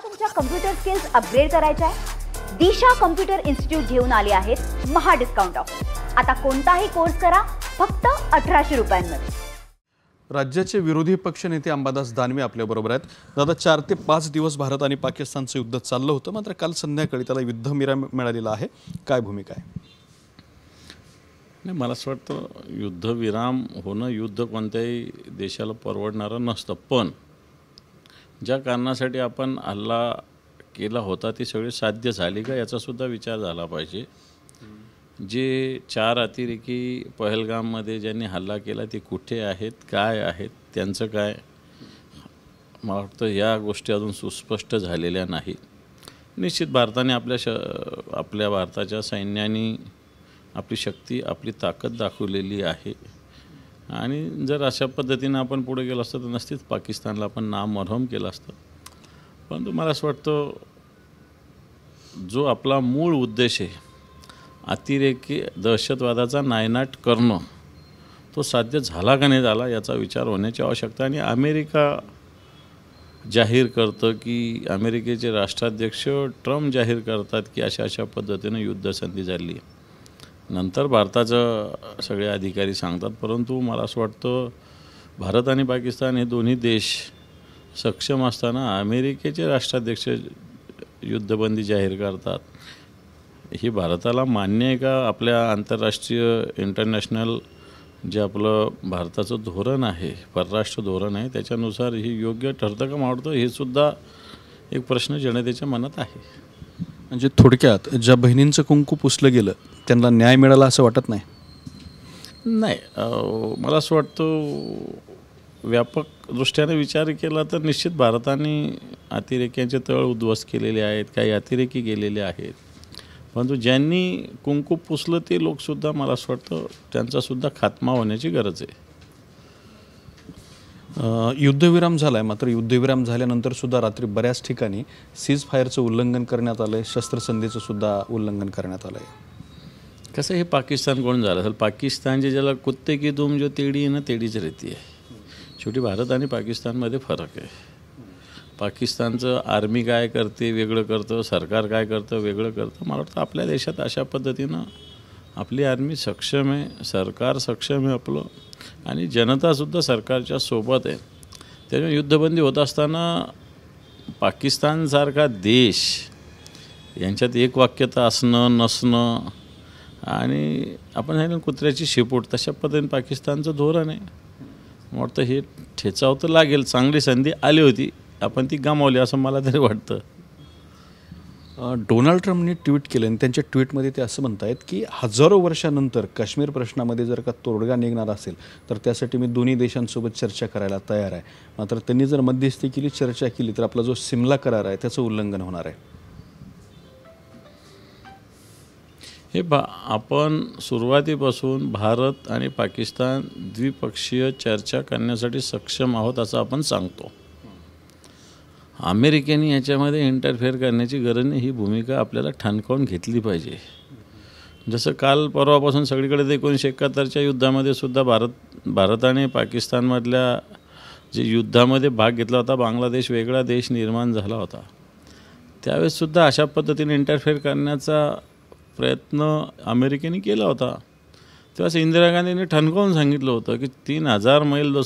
तुमच्या computer skills upgrade करायच्या आहे? दिशा कम्प्युटर इन्स्टिट्यूट घेऊन आले आहेत महा डिस्काउंट ऑफर। आता कोणताही कोर्स करा फक्त 1800 रुपयांमध्ये। राज्याचे विरोधी पक्षनेते अंबादास दानवे आपल्याबरोबर आहेत। दादा, 4 ते 5 दिवस भारत आणि पाकिस्तानचं युद्ध चाललं होतं, मात्र काल संध्याकाळी त्याला युद्धविराम मिळालेला आहे। काय भूमिका आहे? नाही, मला असं वाटतं युद्धविराम होणं युद्ध कोणत्याही देशाला परवडणारं नसतं, पण ज्या कारणासाठी आपण हल्ला केला होता ती सगळी साध्य झाली का याचासुद्धा विचार झाला पाहिजे। जे 4 अतिरेकी पहलगाममध्ये ज्यांनी हल्ला केला ते कुठे आहेत, काय आहेत, त्यांचं काय, मला वाटतं या गोष्टी अजून सुस्पष्ट झालेल्या नाही। निश्चित भारताने आपल्या भारताच्या सैन्याने आपली शक्ती, आपली ताकद दाखवलेली आहे आणि जर अशा पद्धतीनं आपण पुढे गेलो असतं तर नक्कीच पाकिस्तानला आपण नामरहम केलं असतं। परंतु मला असं वाटतं जो आपला मूळ उद्देश आहे अतिरेकी दहशतवादाचा नायनाट करणं, तो साध्य झाला का नाही झाला याचा विचार होण्याची आवश्यकता। आणि अमेरिका जाहीर करतं की अमेरिकेचे राष्ट्राध्यक्ष ट्रम्प जाहीर करतात की अशा पद्धतीनं युद्धसंधी झाली, नंतर भारताचं सगळे अधिकारी सांगतात। परंतु मला असं वाटतं भारत आणि पाकिस्तान हे दोन्ही देश सक्षम असताना अमेरिकेचे राष्ट्राध्यक्ष युद्धबंदी जाहीर करतात, ही भारताला मान्य आहे का? आपल्या आंतरराष्ट्रीय इंटरनॅशनल जे आपलं भारताचं धोरण आहे, परराष्ट्र धोरण आहे, त्याच्यानुसार ही योग्य ठरतं का? मावडतं हे सुद्धा एक प्रश्न जनतेच्या मनात आहे। म्हणजे थोडक्यात ज्या बहिणींचं कुंकू पुसलं गेलं त्यांना न्याय मिळाला असं वाटत नाही? नाही, मला असं वाटतं व्यापक दृष्ट्याने विचार केला तर निश्चित भारताने अतिरेक्यांचे तळ उद्ध्वस्त केलेले आहेत, काही अतिरेकी गेलेले आहेत, परंतु ज्यांनी कुंकू पुसलं ते लोकसुद्धा मला असं वाटतं त्यांचासुद्धा खात्मा होण्याची गरज आहे। युद्धविराम झाला आहे, मात्र युद्धविराम झाल्यानंतर सुद्धा रात्री बऱ्याच ठिकाणी सीज फायरचं उल्लंघन करण्यात आलं आहे, शस्त्रसंधीचं सुद्धा उल्लंघन करण्यात आलं आहे। कसं हे पाकिस्तानकडून झालं असेल? पाकिस्तानचे ज्याला कुत्ते की तुम जो तेडी आहे ना तेडीच रहती आहे। शेवटी भारत आणि पाकिस्तानमध्ये फरक आहे। पाकिस्तानचं आर्मी काय करते वेगळं करतं, सरकार काय करतं वेगळं करतं। मला वाटतं आपल्या देशात अशा पद्धतीनं आपली आर्मी सक्षम आहे, सरकार सक्षम आहे आपलं, आणि जनतासुद्धा सरकारच्या सोबत आहे। त्यामुळे युद्धबंदी होत असताना पाकिस्तानसारखा देश यांच्यात एकवाक्यता असणं नसणं आणि आपण सांगितलं कुत्र्याची शेपूट, तशा पद्धतीने पाकिस्तानचं धोरण आहे। मला वाटतं हे ठेचावं तर लागेल। चांगली संधी आली होती, आपण ती गमावली असं मला तरी वाटतं। डोनाल्ड ट्रम्पनी ट्विट केलं आणि त्यांच्या ट्विटमध्ये ते असं म्हणत आहेत की हजारो वर्षानंतर काश्मीर प्रश्नामध्ये जर का तोडगा निघणार असेल तर त्यासाठी मी दोन्ही देशांसोबत चर्चा करायला तयार आहे, मात्र त्यांनी जर मध्यस्थी केली, चर्चा केली तर आपला जो सिमला करार आहे त्याचं उल्लंघन होणार आहे। हे आपण सुरुवातीपासून भारत आणि पाकिस्तान द्विपक्षीय चर्चा करण्यासाठी सक्षम आहोत असं आपण सांगतो। अमेरिकेने याच्यामध्ये इंटरफेअर करण्याची गरज नाही, ही भूमिका आपल्याला ठणकावून घेतली पाहिजे। जसं काल परवापासून सगळीकडे 1971च्या युद्धामध्ये सुद्धा भारताने पाकिस्तानमधल्या जे युद्धामध्ये भाग घेतला होता, बांगलादेश वेगळा देश निर्माण झाला होता, त्यावेळेससुद्धा अशा पद्धतीने इंटरफेअर करण्याचा प्रयत्न अमेरिकेने केला होता। तेव्हाच इंदिरा गांधींनी ठणकावून सांगितलं होतं की 3000 मैल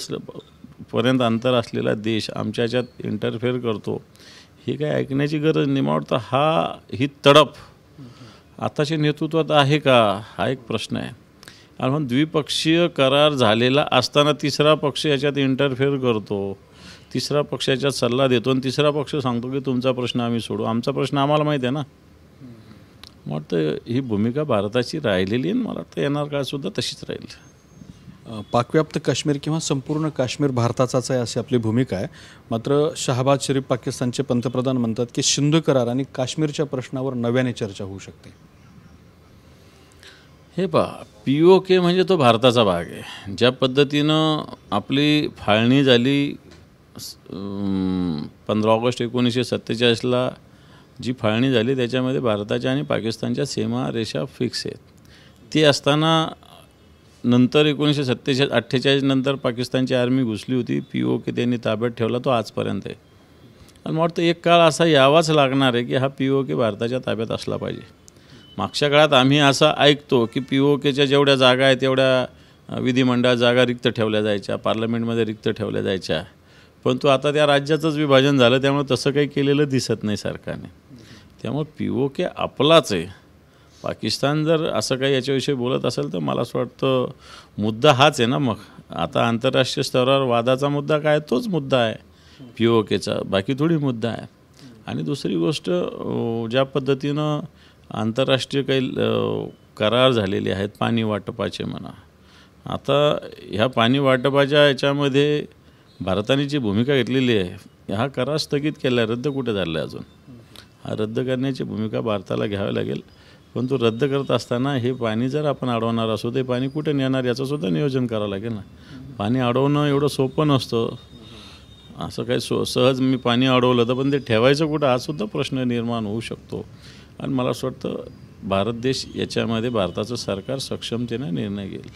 पर्यंत अंतर असलेला देश आमच्या ह्याच्यात इंटरफेअर करतो, ही काय ऐकण्याची गरज नाही। मला वाटतं ही तडफ आताच्या नेतृत्वात आहे का, हा एक प्रश्न आहे। आणि म्हणून द्विपक्षीय करार झालेला असताना तिसरा पक्ष याच्यात इंटरफेअर करतो, तिसरा पक्ष याच्यात सल्ला देतो आणि तिसरा पक्ष सांगतो की तुमचा प्रश्न आम्ही सोडू, आमचा प्रश्न आम्हाला माहीत आहे ना। मला वाटतं ही भूमिका भारताची राहिलेली आहे, मला वाटतं येणार काळसुद्धा तशीच राहील। पाकव्याप्त काश्मीर किंवा संपूर्ण काश्मीर भारताचाच आहे अशी आपली भूमिका आहे, मात्र शहबाज शरीफ पाकिस्तानचे पंतप्रधान म्हणतात की सिंधू करार आणि काश्मीरच्या प्रश्नावर नव्याने चर्चा होऊ शकते। हे POK म्हणजे तो भारताचा भाग आहे। ज्या पद्धतीनं आपली फाळणी झाली 15 ऑगस्ट 1947ला जी फाळणी झाली त्याच्यामध्ये भारताच्या आणि पाकिस्तानच्या सीमारेषा फिक्स आहेत। ती असताना नंतर 1947-48 नंतर पाकिस्तानची आर्मी घुसली होती, POK त्यांनी ताब्यात ठेवला, तो आजपर्यंत आहे। आणि मला वाटतं एक काळ असा यावाच लागणार आहे की हा POK भारताच्या ताब्यात असला पाहिजे. मागच्या काळात आम्ही असं ऐकतो की POKच्या जेवढ्या जागा आहेत तेवढ्या विधिमंडळात जागा रिक्त ठेवल्या जायच्या, पार्लमेंटमध्ये रिक्त ठेवल्या जायच्या. परंतु आता त्या राज्याचंच विभाजन झालं, त्यामुळे तसं काही केलेलं दिसत नाही सरकारने. त्यामुळे POK आपलाच आहे. पाकिस्तान जर असं काही याच्याविषयी बोलत असेल तर मला असं वाटतं मुद्दा हाच आहे ना. मग आता आंतरराष्ट्रीय स्तरावर वादाचा मुद्दा काय, तोच मुद्दा आहे POKचा, बाकी थोडी मुद्दा आहे. आणि दुसरी गोष्ट, ज्या पद्धतीनं आंतरराष्ट्रीय काही करार झालेले आहेत पाणी वाटपाचे म्हणा, आता ह्या पाणी वाटपाच्या याच्यामध्ये भारताने जी भूमिका घेतलेली आहे, हा करार स्थगित केला आहे, रद्द कुठे झाला आहे अजून. हा रद्द करण्याची भूमिका भारताला घ्यावी लागेल. परंतु रद्द करत असताना हे पाणी जर आपण अडवणार असू ते पाणी कुठे नेणार याचंसुद्धा नियोजन करावं लागेल ना. पाणी अडवणं एवढं सोपं नसतं. असं काही सहज मी पाणी अडवलं तर पण ते ठेवायचं कुठं, हा सुद्धा प्रश्न निर्माण होऊ शकतो. आणि मला असं वाटतं भारत देश याच्यामध्ये भारताचं सरकार सक्षमतेने निर्णय घेईल.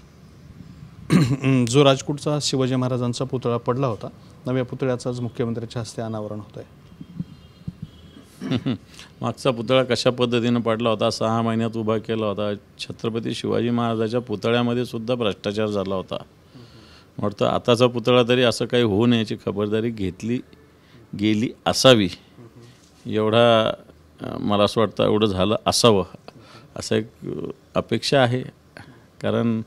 जो राजकोटचा शिवाजी महाराजांचा पुतळा पडला होता, नव्या पुतळ्याचं आज मुख्यमंत्र्यांच्या हस्ते अनावरण होत आहे. मागचा पुतळा कशा पद्धतीनं पडला होता, 6 महिन्यात उभा केला होता. छत्रपती शिवाजी महाराजाच्या पुतळ्यामध्ये सुद्धा भ्रष्टाचार झाला होता. वाटतं आताचा पुतळा तरी असं काही होऊ नये याची खबरदारी घेतली गेली असावी, एवढा मला असं वाटतं एवढं झालं असावं असं एक अपेक्षा आहे. कारण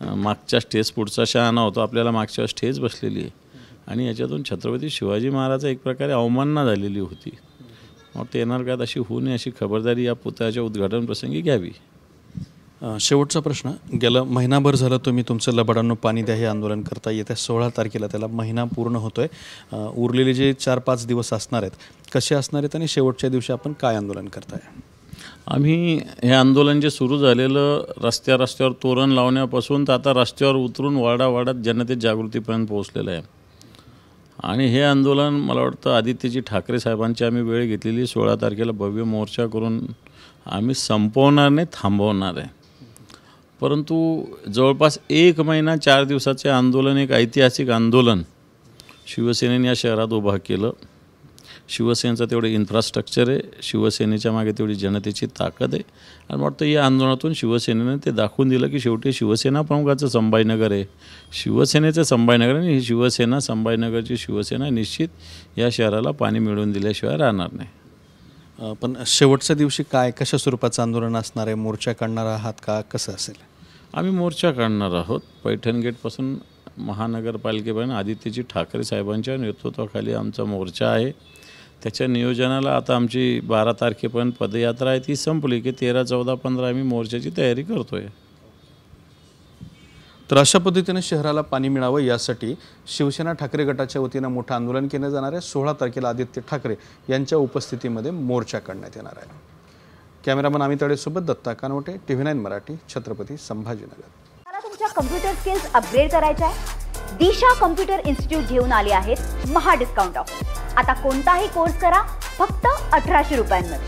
मागच्या स्टेज पुढचा शहाणा होतो, आपल्याला मागच्या स्टेज बसलेली आहे आणि याच्यातून छत्रपती शिवाजी महाराज एक प्रकारे अवमानना झालेली होती. मग ते येणार का अशी होऊ नये अशी खबरदारी या पुतळ्याच्या उद्घाटन प्रसंगी घ्यावी. शेवटचा प्रश्न, गेलं महिनाभर झालं तुम्ही तुमचं लबाडांनो पाणी द्या हे आंदोलन करता. येत्या 16 तारखेला त्याला महिना पूर्ण होतो आहे. उरलेले जे 4-5 दिवस असणार आहेत कसे असणार आहेत आणि शेवटच्या दिवशी आपण काय आंदोलन करताय? आम्ही हे आंदोलन जे सुरू झालेलं रस्त्यावर तोरण लावण्यापासून तर आता रस्त्यावर उतरून वाडावाडात जनतेत जागृतीपर्यंत पोहोचलेलं आहे. आणि हे आंदोलन मला वाटतं आदित्यजी ठाकरे साहेबांची आम्ही वेळ घेतलेली 16 तारखेला भव्य मोर्चा करून आम्ही संपवणार नाही, थांबवणार आहे. परंतु जवळपास 1 महिना 4 दिवसाचे आंदोलन, एक ऐतिहासिक आंदोलन शिवसेनेने या शहरात उभा केलं. शिवसेनेचं तेवढं इन्फ्रास्ट्रक्चर आहे, शिवसेनेच्या मागे तेवढी जनतेची ताकद आहे. आणि वाटतं या आंदोलनातून शिवसेनेनं ते दाखवून दिलं की शेवटी शिवसेना प्रमुखाचं संभाजीनगर आहे, शिवसेनेचं संभाजीनगर, आणि ही शिवसेना संभाजीनगरची शिवसेना निश्चित या शहराला पाणी मिळवून दिल्याशिवाय राहणार नाही. पण शेवटच्या दिवशी काय, कशा स्वरूपाचं आंदोलन असणार आहे? मोर्चा काढणार आहात का, कसं असेल? आम्ही मोर्चा काढणार आहोत. पैठण गेटपासून महानगरपालिकेपर्यंत आदित्यजी ठाकरे साहेबांच्या नेतृत्वाखाली आमचा मोर्चा आहे. त्याच्या नियोजनाला आता आमची 12 तारखेपर्यंत पदयात्रा आहे, ती संपली की 13, 14, 15 आम्ही मोर्चाची तयारी करतो आहे. तर अशा पद्धतीने शहराला पाणी मिळावं यासाठी शिवसेना ठाकरे गटाच्या वतीनं मोठं आंदोलन केलं जाणार आहे. 16 तारखेला आदित्य ठाकरे यांच्या उपस्थितीमध्ये मोर्चा काढण्यात येणार आहे. कॅमेरामन अमित तळेसोबत दत्ता कानवटे, TV9 मराठी, छत्रपती संभाजीनगर. मला तुमच्या कम्प्युटर स्किल्स अपग्रेड करायच्या आहे? दिशा कम्प्युटर इन्स्टिट्यूट घेऊन आले आहेत महा डिस्काउंट ऑफर. आता कोणताही कोर्स करा फक्त 1800 रुपयांमध्ये.